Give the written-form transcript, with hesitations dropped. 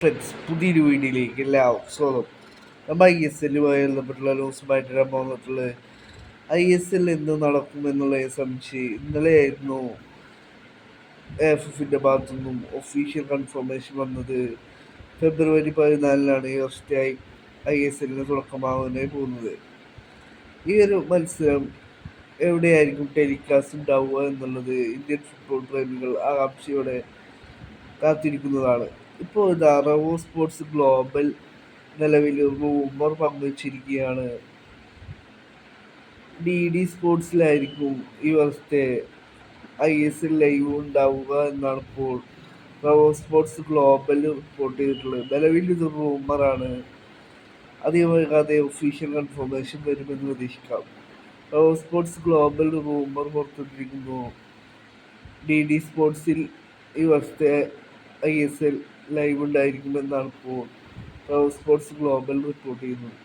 Friends, പുതിയൊരു വീഡിയോയിലേക്ക് എല്ലാവർക്കും സ്വാഗതം. നമ്മൾ ISLുമായി ബന്ധപ്പെട്ടുള്ള ന്യൂസുമായിട്ട് വരാൻ പോന്നിട്ടുള്ളത് ISL എന്ന് നടക്കുമെന്നുള്ളതിനെ സംബന്ധിച്ച് ഇന്നലെയായിരുന്നു AFFന്റെ ഭാഗത്തു നിന്നും ഒഫീഷ്യൽ കൺഫർമേഷൻ വന്നത്. ഫെബ്രുവരി 14 ഈ വർഷത്തെ ISLന് തുടക്കമാകാനായി പോകുന്നത്. ഈ ഒരു മത്സരം എവിടെയായിരിക്കും ടെലികാസ്റ്റ് ഉണ്ടാവുക എന്നുള്ളത് ഇന്ത്യൻ ഫുട്ബോൾ പ്രേമികൾ ആകാംക്ഷയോടെ കാത്തിരിക്കുന്നതാണ്. ഇപ്പോൾ ഇതാ റവോ സ്പോർട്സ് ഗ്ലോബൽ നിലവിൽ റൂമർ പങ്കുവച്ചിരിക്കുകയാണ്. DD സ്പോർട്സിലായിരിക്കും ഈ വർഷത്തെ ISL ലൈവ് ഉണ്ടാവുക എന്നാണ് ഇപ്പോൾ റവോ സ്പോർട്സ് ഗ്ലോബൽ റിപ്പോർട്ട് ചെയ്തിട്ടുള്ളത്. നിലവിൽ ഇത് റൂമറാണ്. അധികം വൈകാതെ ഒഫീഷ്യൽ കൺഫർമേഷൻ വരുമെന്ന് പ്രതീക്ഷിക്കാം. റവോ സ്പോർട്സ് ഗ്ലോബൽ റൂമർ പുറത്തുവിട്ടിരിക്കുന്നു. DD സ്പോർട്സിൽ ഈ വർഷത്തെ ISL ലൈവ് ഉണ്ടായിരിക്കുമെന്നാണ് ഇപ്പോൾ റവോ സ്പോർട്സ് ഗ്ലോബൽ റിപ്പോർട്ട് ചെയ്യുന്നത്.